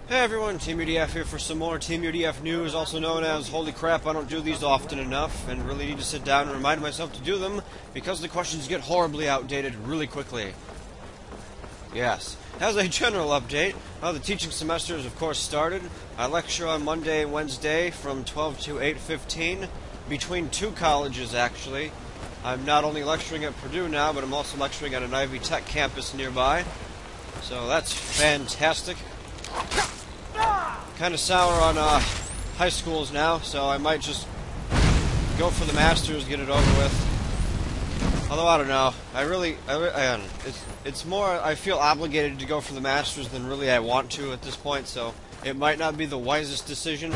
Hey everyone, Teamudf here for some more Teamudf news, also known as holy crap, I don't do these often enough, and really need to sit down and remind myself to do them, because the questions get horribly outdated really quickly. Yes. As a general update, the teaching semester has of course started. I lecture on Monday and Wednesday from 12 to 8:15, between two colleges actually. I'm not only lecturing at Purdue now, but I'm also lecturing at an Ivy Tech campus nearby. So that's fantastic. Kind of sour on high schools now, so I might just go for the Masters, get it over with. Although I don't know, it's more I feel obligated to go for the Masters than really I want to at this point. So it might not be the wisest decision.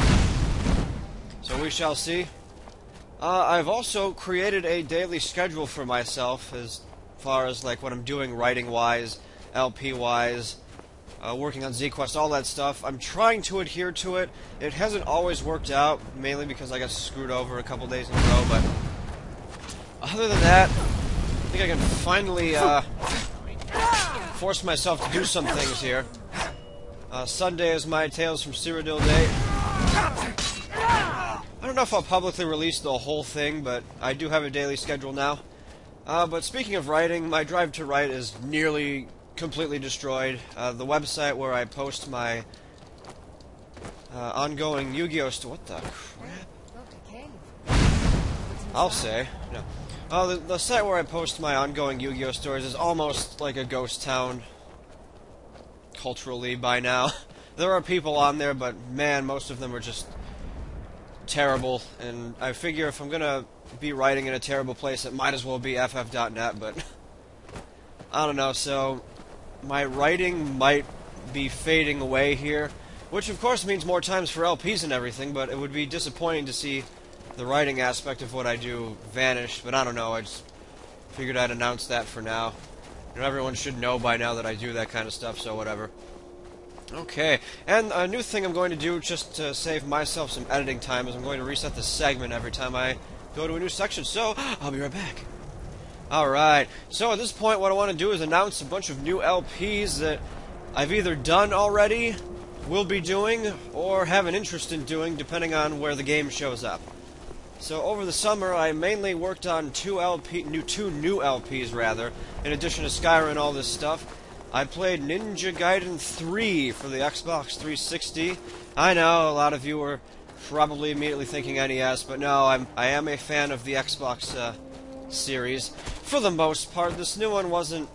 So we shall see. I've also created a daily schedule for myself as far as like what I'm doing writing-wise, LP-wise. Working on ZQuest, all that stuff. I'm trying to adhere to it. It hasn't always worked out, mainly because I got screwed over a couple days in a row, but other than that, I think I can finally force myself to do some things here. Sunday is my Tales from Cyrodiil day. I don't know if I'll publicly release the whole thing, but I do have a daily schedule now. But speaking of writing, my drive to write is nearly completely destroyed. The website where I post my ongoing Yu-Gi-Oh! What the crap? I'll say. No. The site where I post my ongoing Yu-Gi-Oh! Stories is almost like a ghost town culturally by now. There are people on there, but man, most of them are just terrible, and I figure if I'm gonna be writing in a terrible place, it might as well be ff.net, but I don't know, so my writing might be fading away here, which of course means more times for LPs and everything, but it would be disappointing to see the writing aspect of what I do vanish, but I don't know, I just figured I'd announce that for now. You know, everyone should know by now that I do that kind of stuff, so whatever. Okay, and a new thing I'm going to do just to save myself some editing time is I'm going to reset the segment every time I go to a new section, so I'll be right back. Alright, so at this point what I want to do is announce a bunch of new LPs that I've either done already, will be doing, or have an interest in doing, depending on where the game shows up. So over the summer I mainly worked on two new LPs rather, in addition to Skyrim and all this stuff. I played Ninja Gaiden 3 for the Xbox 360. I know a lot of you were probably immediately thinking NES, but no, I am a fan of the Xbox series. For the most part, this new one wasn't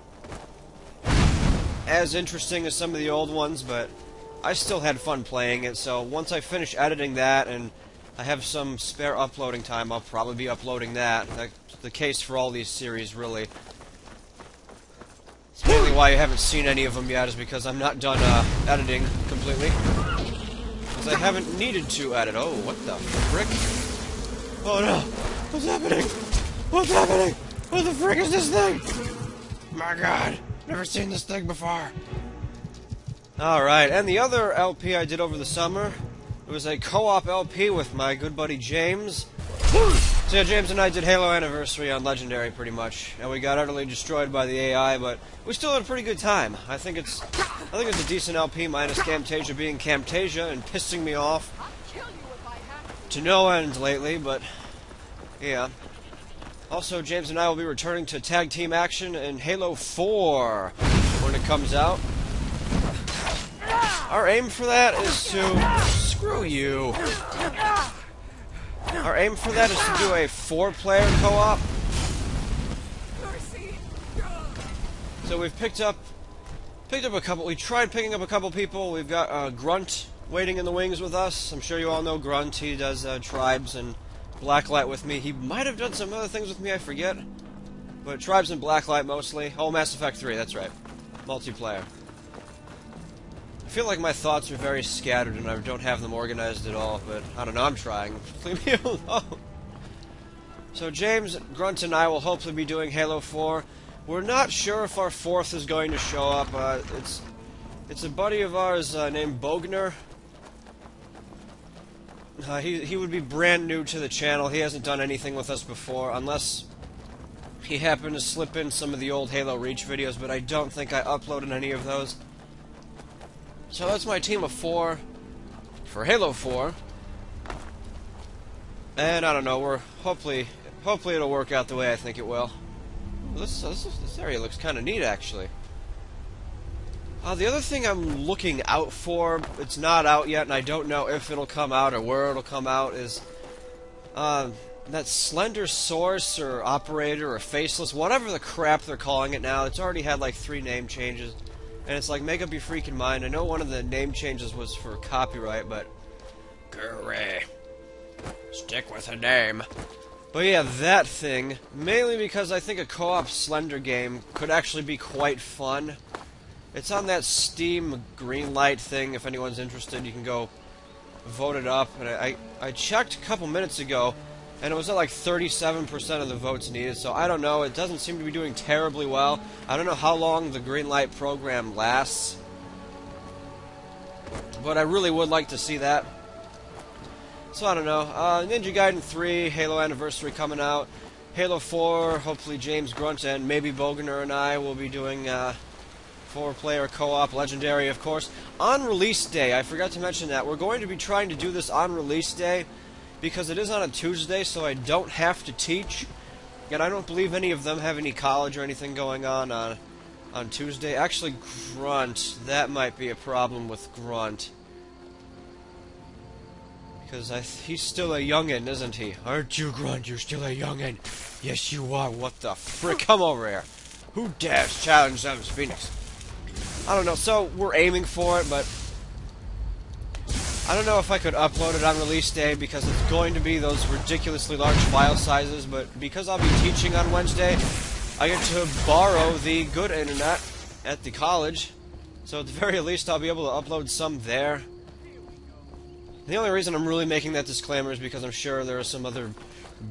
as interesting as some of the old ones, but I still had fun playing it, so once I finish editing that and I have some spare uploading time, I'll probably be uploading that. That's the case for all these series, really. It's mainly why you haven't seen any of them yet, is because I'm not done editing completely. Because I haven't needed to edit. Oh, what the frick? Oh no! What's happening? What's happening? What the frick is this thing? My god, never seen this thing before. Alright, and the other LP I did over the summer, it was a co-op LP with my good buddy James. So yeah, James and I did Halo Anniversary on Legendary pretty much, and we got utterly destroyed by the AI, but we still had a pretty good time. I think it's a decent LP, minus Camtasia being Camtasia and pissing me off to no end lately, but yeah. Also, James and I will be returning to tag team action in Halo 4 when it comes out. Our aim for that is to... Screw you. Our aim for that is to do a 4-player co-op. So we've picked up a couple. We tried picking up a couple people. We've got Grunt waiting in the wings with us. I'm sure you all know Grunt. He does Tribes and Blacklight with me. He might have done some other things with me, I forget. But Tribes and Blacklight mostly. Oh, Mass Effect 3, that's right. Multiplayer. I feel like my thoughts are very scattered and I don't have them organized at all, but I don't know, I'm trying. Leave me alone. So James, Grunt, and I will hopefully be doing Halo 4. We're not sure if our 4th is going to show up. It's a buddy of ours named Bogner. He would be brand new to the channel. He hasn't done anything with us before, unless he happened to slip in some of the old Halo Reach videos, but I don't think I uploaded any of those. So that's my team of 4 for Halo 4. And I don't know, we're hopefully it'll work out the way I think it will. This area looks kind of neat, actually. The other thing I'm looking out for, it's not out yet, and I don't know if it'll come out or where it'll come out, is that Slender Source or Operator or Faceless, whatever the crap they're calling it now. It's already had like 3 name changes, and it's like, make up your freaking mind. I know one of the name changes was for copyright, but Gurry, stick with a name. But yeah, that thing, mainly because I think a co-op Slender game could actually be quite fun. It's on that Steam Greenlight thing. If anyone's interested, you can go vote it up. And I checked a couple minutes ago, and it was at like 37% of the votes needed. So I don't know. It doesn't seem to be doing terribly well. I don't know how long the Greenlight program lasts, but I really would like to see that. So I don't know. Ninja Gaiden 3, Halo Anniversary coming out. Halo 4, hopefully James Grunt and maybe Bogner and I will be doing 4-player co-op, Legendary, of course. On release day, I forgot to mention that, we're going to be trying to do this on release day because it is on a Tuesday, so I don't have to teach. And I don't believe any of them have any college or anything going on Tuesday. Actually, Grunt, that might be a problem with Grunt. Because he's still a youngin', isn't he? Aren't you, Grunt? You're still a youngin'. Yes, you are. What the frick? Come over here. Who dares challenge Zeus Phoenix? I don't know, so we're aiming for it, but I don't know if I could upload it on release day because it's going to be those ridiculously large file sizes, but because I'll be teaching on Wednesday, I get to borrow the good internet at the college, so at the very least I'll be able to upload some there. The only reason I'm really making that disclaimer is because I'm sure there are some other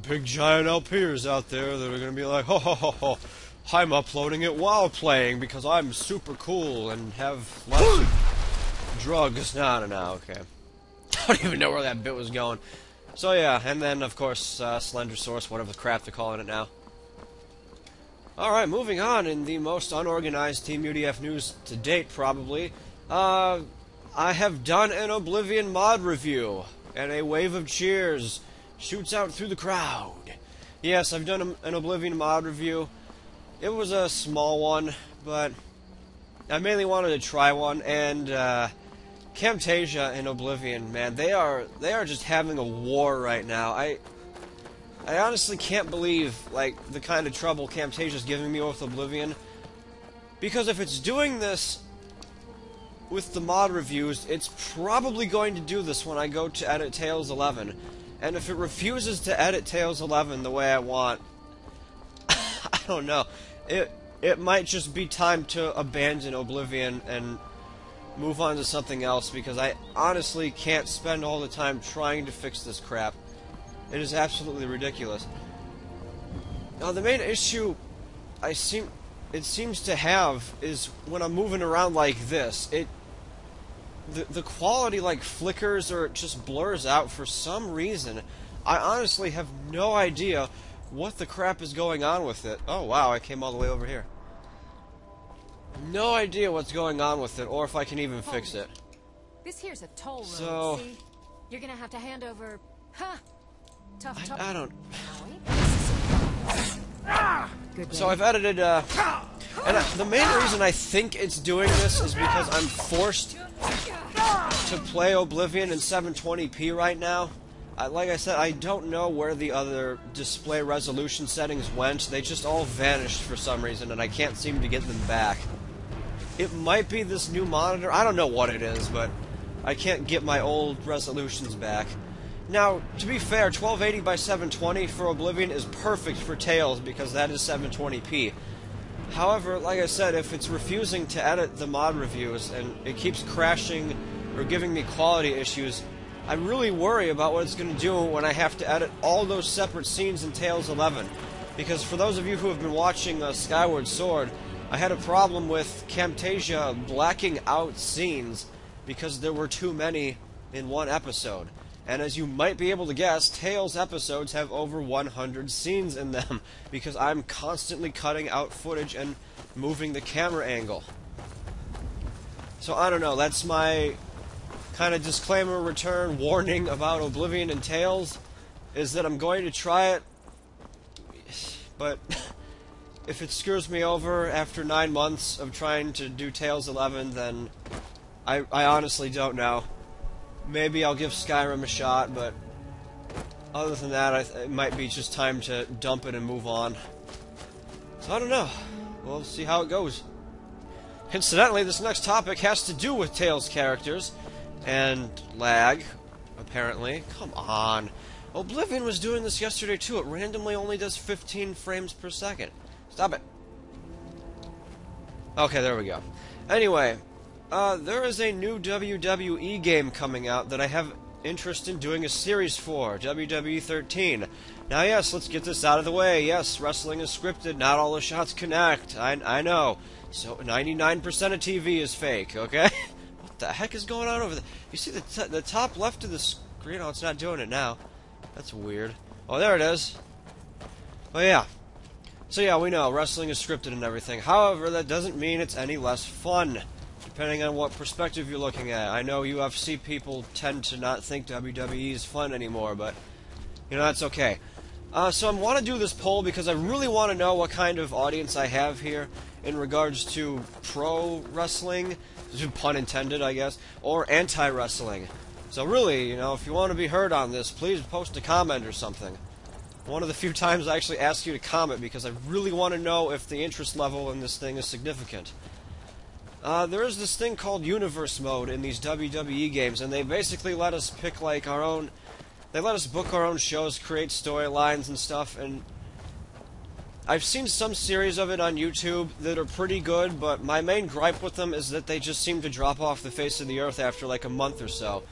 big giant LPers out there that are going to be like, ho ho ho ho, I'm uploading it while playing because I'm super cool and have lots of drugs. No, okay. I don't even know where that bit was going. So yeah, and then of course Slender Source, whatever the crap they're calling it now. Alright, moving on in the most unorganized Teamudf news to date, probably. I have done an Oblivion mod review, and a wave of cheers shoots out through the crowd. Yes, I've done an Oblivion mod review. It was a small one, but I mainly wanted to try one, and Camtasia and Oblivion, man, they are just having a war right now. I honestly can't believe, like, the kind of trouble Camtasia's giving me with Oblivion, because if it's doing this with the mod reviews, it's probably going to do this when I go to edit Tales 11. And if it refuses to edit Tales 11 the way I want, I don't know. It might just be time to abandon Oblivion and move on to something else, because I honestly can't spend all the time trying to fix this crap. It is absolutely ridiculous. Now, the main issue it seems to have is when I'm moving around like this, the quality like flickers or it just blurs out for some reason. I honestly have no idea what the crap is going on with it. Oh wow, I came all the way over here. No idea what's going on with it, or if I can even fix it. This here's a toll road, So, see? You're gonna have to hand over... Huh! Tough. I don't... Good So I've edited, and the main reason I think it's doing this is because I'm forced to play Oblivion in 720p right now. Like I said, I don't know where the other display resolution settings went. They just all vanished for some reason, and I can't seem to get them back. It might be this new monitor. I don't know what it is, but I can't get my old resolutions back. Now, to be fair, 1280 by 720 for Oblivion is perfect for Tales because that is 720p. However, like I said, if it's refusing to edit the mod reviews and it keeps crashing or giving me quality issues, I really worry about what it's going to do when I have to edit all those separate scenes in Tales 11. Because for those of you who have been watching Skyward Sword, I had a problem with Camtasia blacking out scenes because there were too many in one episode. And as you might be able to guess, Tales episodes have over 100 scenes in them because I'm constantly cutting out footage and moving the camera angle. So I don't know, that's my kind of disclaimer return warning about Oblivion and Tales, is that I'm going to try it, but if it screws me over after 9 months of trying to do Tales 11, then I honestly don't know. Maybe I'll give Skyrim a shot, but other than that, it might be just time to dump it and move on. So I don't know. We'll see how it goes. Incidentally, this next topic has to do with Tales characters and lag, apparently. Come on. Oblivion was doing this yesterday too. It randomly only does 15 frames per second. Stop it. Okay, there we go. Anyway, there is a new WWE game coming out that I have interest in doing a series for, WWE 13. Now, yes, let's get this out of the way. Yes, wrestling is scripted. Not all the shots connect. I know. So 99% of TV is fake, okay? What the heck is going on over there? You see the top left of the screen? Oh, it's not doing it now. That's weird. Oh, there it is. Oh, yeah. So, yeah, we know wrestling is scripted and everything. However, that doesn't mean it's any less fun, depending on what perspective you're looking at. I know UFC people tend to not think WWE is fun anymore, but, you know, that's okay. So I want to do this poll because I really want to know what kind of audience I have here in regards to pro wrestling, pun intended, I guess, or anti-wrestling. So really, you know, if you want to be heard on this, please post a comment or something. One of the few times I actually ask you to comment because I really want to know if the interest level in this thing is significant. There is this thing called Universe Mode in these WWE games, and they basically let us pick, like, our own... They let us book our own shows, create storylines and stuff, and I've seen some series of it on YouTube that are pretty good, but my main gripe with them is that they just seem to drop off the face of the earth after, like, a month or so.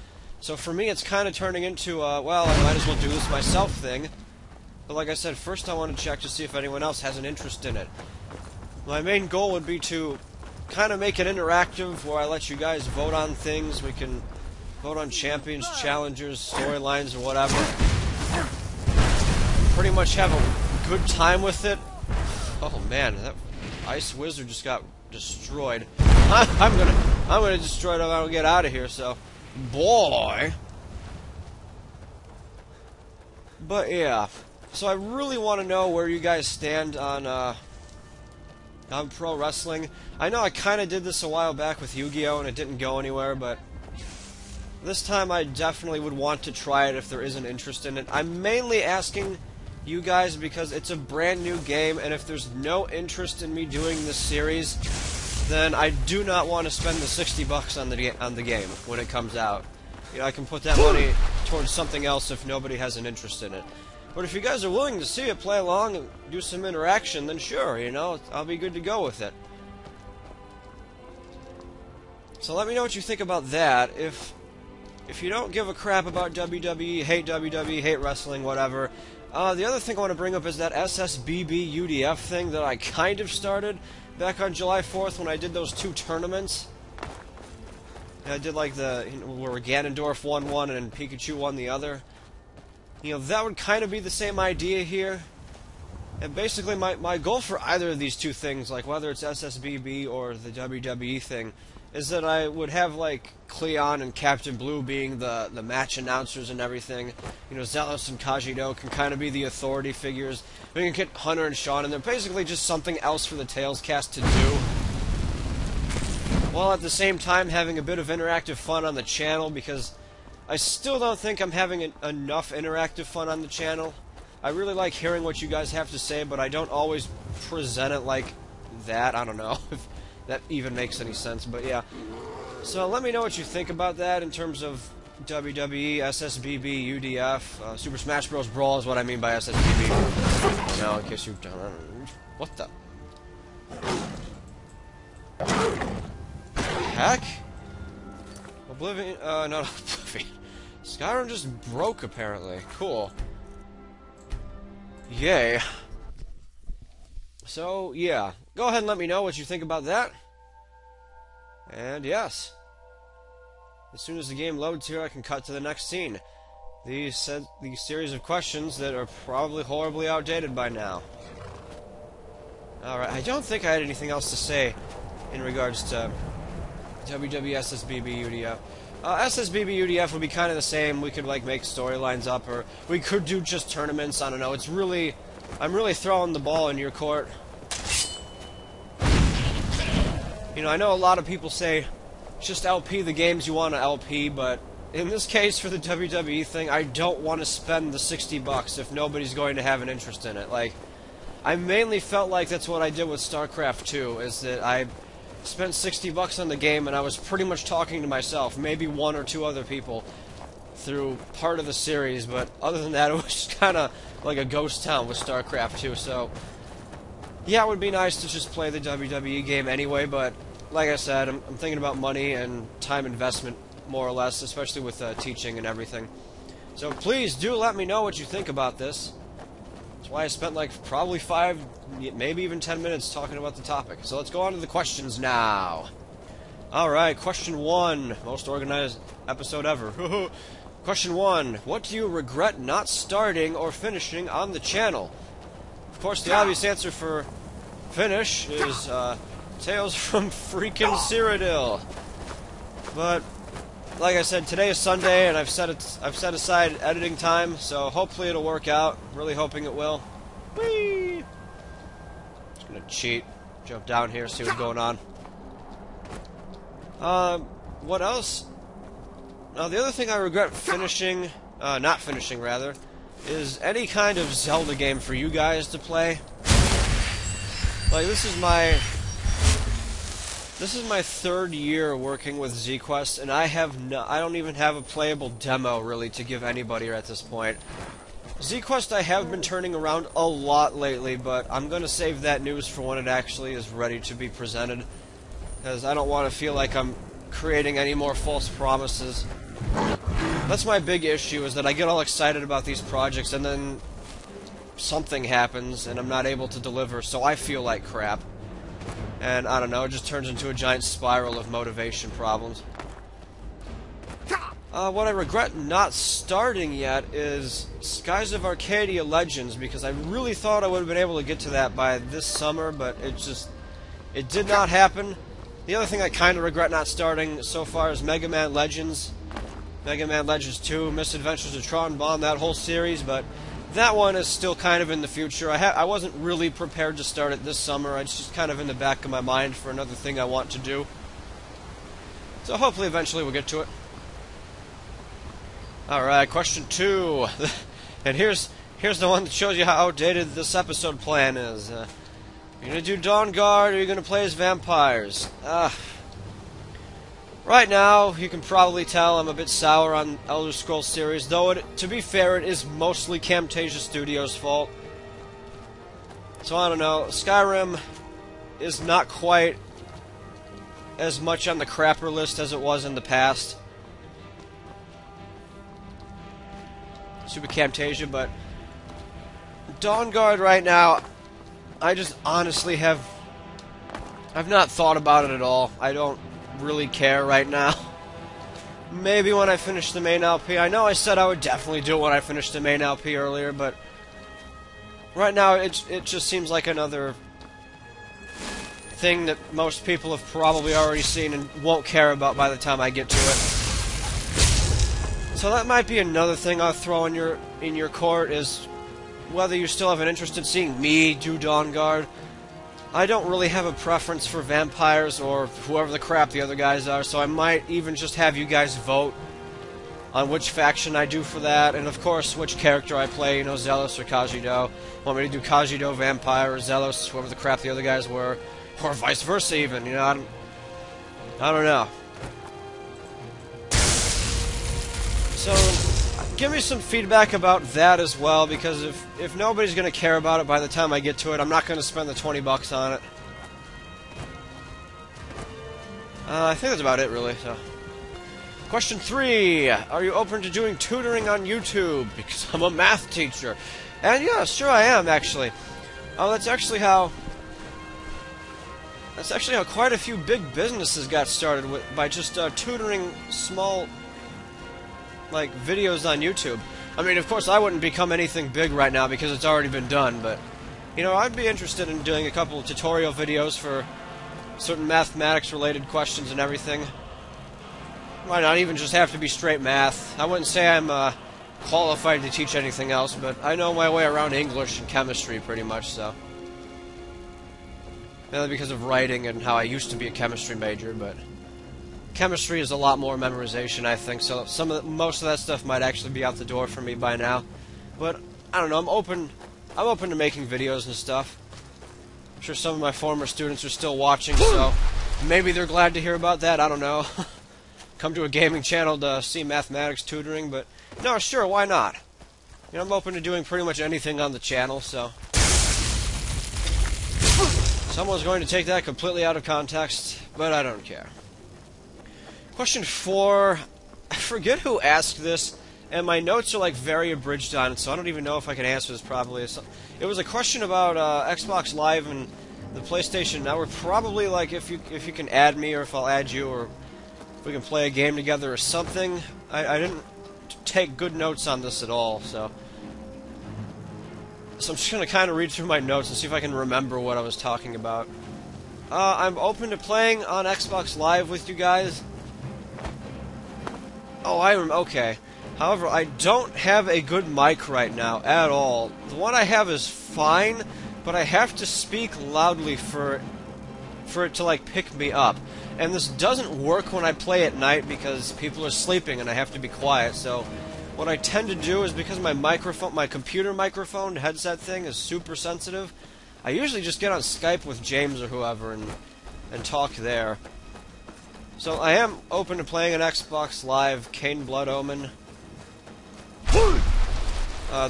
So for me, it's kind of turning into a, well, I might as well do this myself thing. But like I said, first I want to check to see if anyone else has an interest in it. My main goal would be to kind of make it interactive, where I let you guys vote on things. We can vote on champions, challengers, storylines, or whatever. Pretty much have a good time with it. Oh man, that ice wizard just got destroyed. I'm gonna destroy it if I don't get out of here. So, boy. But yeah, so I really want to know where you guys stand on pro wrestling. I know I kind of did this a while back with Yu-Gi-Oh! And it didn't go anywhere, but this time I definitely would want to try it if there is an interest in it. I'm mainly asking you guys because it's a brand new game, and if there's no interest in me doing this series, then I do not want to spend the $60 on the game when it comes out. You know, I can put that money towards something else if nobody has an interest in it. But if you guys are willing to see it, play along, and do some interaction, then sure, you know, I'll be good to go with it. So let me know what you think about that. If you don't give a crap about WWE, hate wrestling, whatever, the other thing I want to bring up is that SSBB UDF thing that I kind of started back on July 4th when I did those 2 tournaments. I did like where Ganondorf won one and Pikachu won the other. You know, that would kind of be the same idea here. And basically my goal for either of these 2 things, like whether it's SSBB or the WWE thing, is that I would have, like, Cleon and Captain Blue being the match announcers and everything. You know, Zealous and Kajito can kind of be the authority figures. We can get Hunter and Sean, and they're basically just something else for the Tales cast to do, while at the same time having a bit of interactive fun on the channel, because I still don't think I'm having enough interactive fun on the channel. I really like hearing what you guys have to say, but I don't always present it like that. I don't know if that even makes any sense, but yeah. So let me know what you think about that in terms of WWE, SSBB, UDF. Super Smash Bros. Brawl is what I mean by SSBB. You know, in case you don't know. What the heck? Oblivion, not Oblivion. Skyrim just broke, apparently. Cool. Yay. So, yeah. Go ahead and let me know what you think about that. And yes. As soon as the game loads here, I can cut to the next scene. These series of questions that are probably horribly outdated by now. Alright, I don't think I had anything else to say in regards to WWE SSBB UDF. SSBB UDF would be kind of the same. We could like make storylines up, or we could do just tournaments. I don't know. I'm really throwing the ball in your court. You know, I know a lot of people say just LP the games you want to LP, but in this case for the WWE thing, I don't want to spend the $60 if nobody's going to have an interest in it. Like, I mainly felt like that's what I did with StarCraft 2, is that I spent $60 on the game and I was pretty much talking to myself, maybe one or two other people through part of the series, but other than that it was just kind of like a ghost town with StarCraft 2, so yeah, it would be nice to just play the WWE game anyway, but like I said, I'm thinking about money and time investment more or less, especially with teaching and everything. So please do let me know what you think about this. That's why I spent like probably 5, maybe even 10 minutes talking about the topic. So let's go on to the questions now. Alright, question 1. Most organized episode ever. Question 1. What do you regret not starting or finishing on the channel? Of course, the obvious answer for finish is Tales from freaking Cyrodiil. But like I said, today is Sunday, and I've set aside editing time, so hopefully it'll work out. Really hoping it will. Whee! Just gonna cheat, jump down here, see what's going on. What else? Now, the other thing I regret finishing, not finishing rather, is any kind of Zelda game for you guys to play. Like, this is my 3rd year working with ZQuest, and I don't even have a playable demo really to give anybody at this point. ZQuest I have been turning around a lot lately, but I'm going to save that news for when it actually is ready to be presented, because I don't want to feel like I'm creating any more false promises. That's my big issue, is that I get all excited about these projects and then something happens and I'm not able to deliver, so I feel like crap. And I don't know, it just turns into a giant spiral of motivation problems. What I regret not starting yet is Skies of Arcadia Legends, because I really thought I would have been able to get to that by this summer, but it did not happen. The other thing I kind of regret not starting so far is Mega Man Legends. Mega Man Legends 2, Misadventures of Tron Bonne, that whole series, but that one is still kind of in the future. I wasn't really prepared to start it this summer. It's just kind of in the back of my mind for another thing I want to do. So hopefully eventually we'll get to it. Alright, question 2. And here's the one that shows you how outdated this episode plan is. You're going to do Dawn Guard, or you're going to play as vampires? Right now, you can probably tell I'm a bit sour on Elder Scrolls series, though to be fair, it is mostly Camtasia Studios' fault. So I don't know, Skyrim is not quite as much on the crapper list as it was in the past. Super Camtasia, but Dawn Guard right now, I just honestly I've not thought about it at all. I don't really care right now. Maybe when I finish the main LP. I know I said I would definitely do it when I finished the main LP earlier, but right now it just seems like another thing that most people have probably already seen and won't care about by the time I get to it. So that might be another thing I'll throw in your court, is whether you still have an interest in seeing me do Dawn Guard. I don't really have a preference for vampires or whoever the crap the other guys are, so I might even just have you guys vote on which faction I do for that, and of course which character I play, you know, Zealous or Kajido. Want me to do Kajido Vampire or Zealous, whoever the crap the other guys were, or vice versa even, you know, I don't know. So, give me some feedback about that as well, because if nobody's going to care about it by the time I get to it, I'm not going to spend the $20 on it. I think that's about it, really. So, question 3. Are you open to doing tutoring on YouTube? Because I'm a math teacher. And yeah, sure I am, actually. Oh, that's actually how quite a few big businesses got started by just tutoring small, like, videos on YouTube. I mean, of course, I wouldn't become anything big right now because it's already been done, but, you know, I'd be interested in doing a couple of tutorial videos for certain mathematics-related questions and everything. Might not even just have to be straight math. I wouldn't say I'm qualified to teach anything else, but I know my way around English and chemistry pretty much, so. Mainly because of writing and how I used to be a chemistry major, but chemistry is a lot more memorization, I think, so most of that stuff might actually be out the door for me by now. But, I don't know, I'm open to making videos and stuff. I'm sure some of my former students are still watching, so maybe they're glad to hear about that, I don't know. Come to a gaming channel to see mathematics tutoring, but no, sure, why not? You know, I'm open to doing pretty much anything on the channel, so. Someone's going to take that completely out of context, but I don't care. Question 4, I forget who asked this, and my notes are like very abridged on it, so I don't even know if I can answer this properly. It was a question about Xbox Live and the PlayStation Network. Probably like if you can add me, or if I'll add you, or if we can play a game together or something. I didn't take good notes on this at all, so I'm just going to kind of read through my notes and see if I can remember what I was talking about. I'm open to playing on Xbox Live with you guys. Oh, okay. However, I don't have a good mic right now at all. The one I have is fine, but I have to speak loudly for it to like pick me up. And this doesn't work when I play at night because people are sleeping and I have to be quiet. So what I tend to do is, because my computer microphone headset thing is super sensitive, I usually just get on Skype with James or whoever and talk there. So I am open to playing an Xbox Live Kane Blood Omen.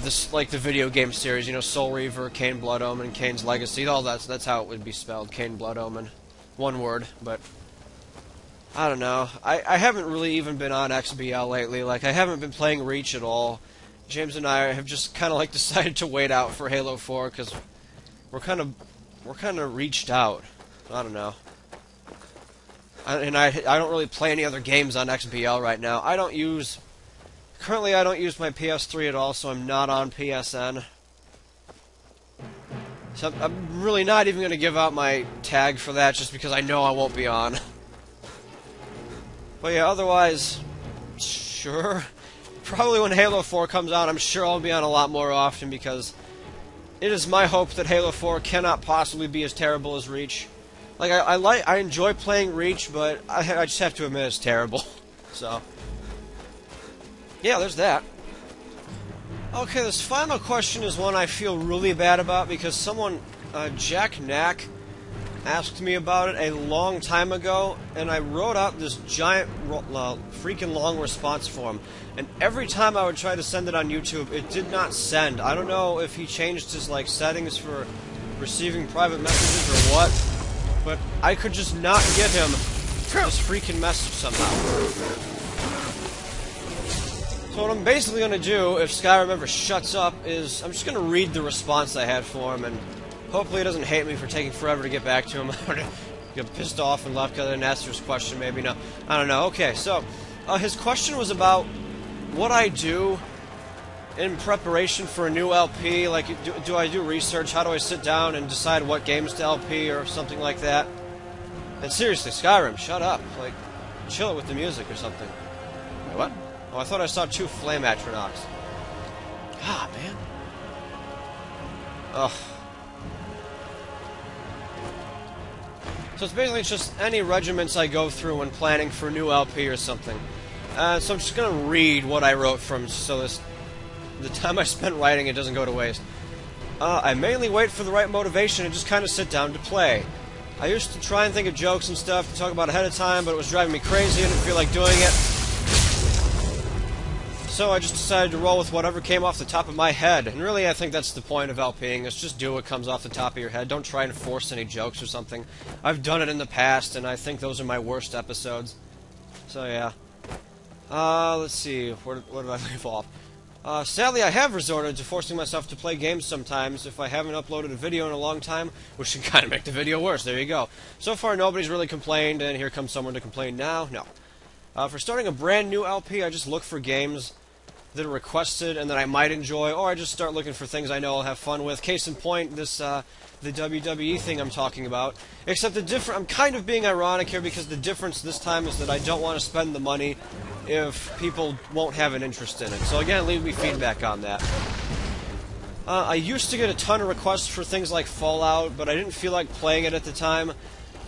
This, like the video game series, you know, Soul Reaver, Kane Blood Omen, Kane's Legacy, all that's how it would be spelled, Kane Blood Omen. One word, but I don't know. I haven't really even been on XBL lately. Like, I haven't been playing Reach at all. James and I have just kind of like decided to wait out for Halo 4 because we're kind of reached out. I don't know. And I don't really play any other games on XBL right now. Currently I don't use my PS3 at all, so I'm not on PSN. So I'm really not even going to give out my tag for that just because I know I won't be on. But yeah, otherwise, sure. Probably when Halo 4 comes out, I'm sure I'll be on a lot more often because it is my hope that Halo 4 cannot possibly be as terrible as Reach. Like, I enjoy playing Reach, but I just have to admit it's terrible. So, yeah, there's that. Okay, this final question is one I feel really bad about because someone, Jack Knack, asked me about it a long time ago, and I wrote out this giant, freaking long response form. And every time I would try to send it on YouTube, it did not send. I don't know if he changed his like settings for receiving private messages or what, but I could just not get him this freaking message somehow. So what I'm basically going to do, if Skyrim ever shuts up, is I'm just going to read the response I had for him, and hopefully he doesn't hate me for taking forever to get back to him. I'm going to get pissed off and left because I didn't answer his question, maybe. No, I don't know. Okay, so his question was about what I do in preparation for a new LP. Like, do I do research? How do I sit down and decide what games to LP or something like that? And seriously, Skyrim, shut up. Like, chill it with the music or something. Wait, what? Oh, I thought I saw 2 flame atronachs. Ah, man. Ugh. So it's basically just any regiments I go through when planning for a new LP or something. So I'm just going to read what I wrote from, so the time I spent writing it doesn't go to waste. I mainly wait for the right motivation and just kind of sit down to play. I used to try and think of jokes and stuff to talk about ahead of time, but it was driving me crazy and I didn't feel like doing it. So I just decided to roll with whatever came off the top of my head. And really, I think that's the point of LPing, is just do what comes off the top of your head. Don't try and force any jokes or something. I've done it in the past, and I think those are my worst episodes. So, yeah. Let's see. Where did I leave off? Sadly, I have resorted to forcing myself to play games sometimes if I haven't uploaded a video in a long time, which can kind of make the video worse. There you go. So far, nobody's really complained, and here comes someone to complain now. No. For starting a brand new LP, I just look for games that are requested and that I might enjoy, or I just start looking for things I know I'll have fun with. Case in point, this the WWE thing I'm talking about. Except I'm kind of being ironic here because the difference this time is that I don't want to spend the money if people won't have an interest in it. So again, leave me feedback on that. I used to get a ton of requests for things like Fallout, but I didn't feel like playing it at the time.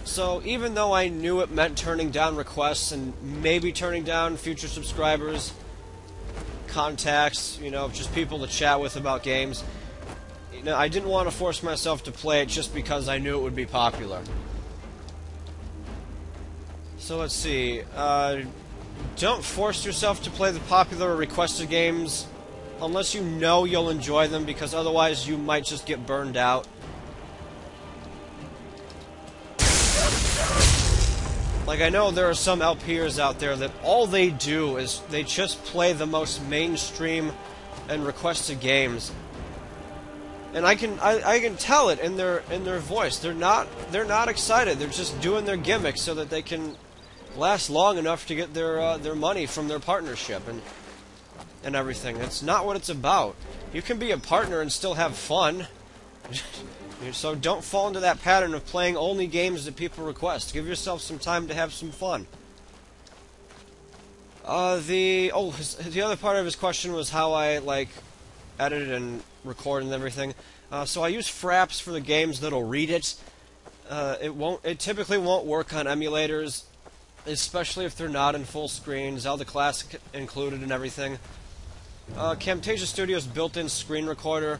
So even though I knew it meant turning down requests and maybe turning down future subscribers, contacts, just people to chat with about games, I didn't want to force myself to play it just because I knew it would be popular. So let's see. Don't force yourself to play the popular or requested games unless you know you'll enjoy them, because otherwise you might just get burned out. Like, I know there are some LPers out there that all they do is they just play the most mainstream and requested games. And I can tell it in their voice. They're not excited. They're just doing their gimmicks so that they can last long enough to get their money from their partnership and everything. That's not what it's about. You can be a partner and still have fun. So don't fall into that pattern of playing only games that people request. Give yourself some time to have some fun. The other part of his question was how I edit and record and everything. So I use Fraps for the games that'll read it. It typically won't work on emulators, especially if they're not in full screen, Zelda Classic included and everything. Camtasia Studio's built-in screen recorder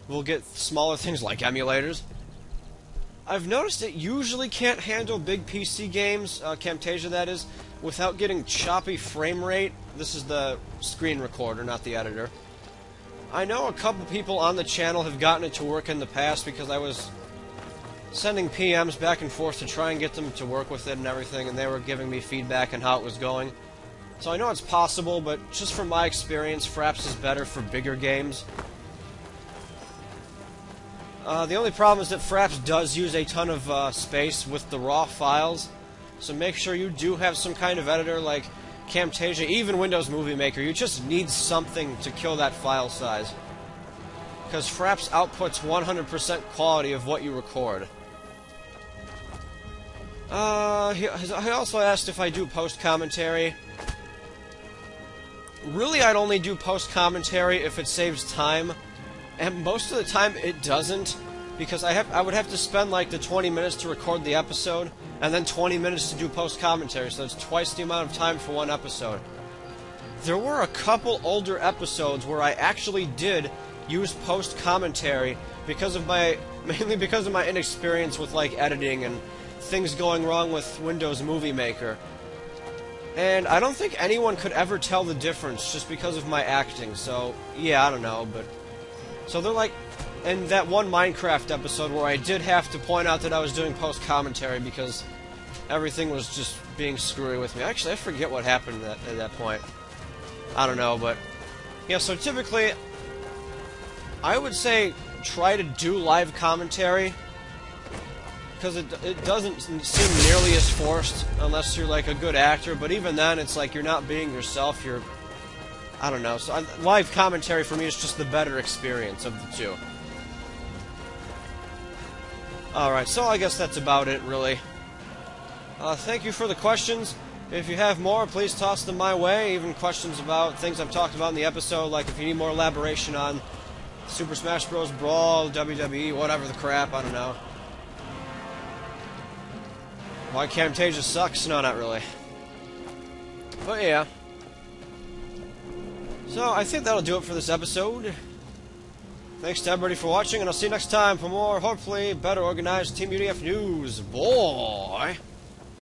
will get smaller things like emulators. I've noticed it usually can't handle big PC games, Camtasia that is, without getting choppy frame rate. This is the screen recorder, not the editor. I know a couple people on the channel have gotten it to work in the past because I was sending PMs back and forth to try and get them to work with it and everything, and they were giving me feedback on how it was going. So I know it's possible, but just from my experience, Fraps is better for bigger games. The only problem is that Fraps does use a ton of space with the raw files, so make sure you do have some kind of editor like Camtasia, even Windows Movie Maker. You just need something to kill that file size, because Fraps outputs 100% quality of what you record. He also asked if I do post-commentary. Really, I'd only do post-commentary if it saves time, and most of the time it doesn't, because I would have to spend like the 20 minutes to record the episode, and then 20 minutes to do post-commentary, so it's twice the amount of time for one episode. There were a couple older episodes where I actually did use post-commentary mainly because of my inexperience with editing and things going wrong with Windows Movie Maker. And I don't think anyone could ever tell the difference just because of my acting, so yeah, I don't know, but... So they're in that one Minecraft episode where I did have to point out that I was doing post-commentary because everything was just being screwy with me. Actually, I forget what happened at that point. I don't know, but... Yeah, so typically, I would say try to do live commentary, because it doesn't seem nearly as forced unless you're a good actor, but even then it's you're not being yourself, I don't know. So live commentary for me is just the better experience of the two. Alright, so I guess that's about it, really. Thank you for the questions. If you have more, please toss them my way, even questions about things I've talked about in the episode, like if you need more elaboration on Super Smash Bros. Brawl, WWE, whatever the crap, I don't know. Why Camtasia sucks? No, not really. But yeah. So, I think that'll do it for this episode. Thanks to everybody for watching, and I'll see you next time for more, hopefully, better organized Teamudf news. Boy!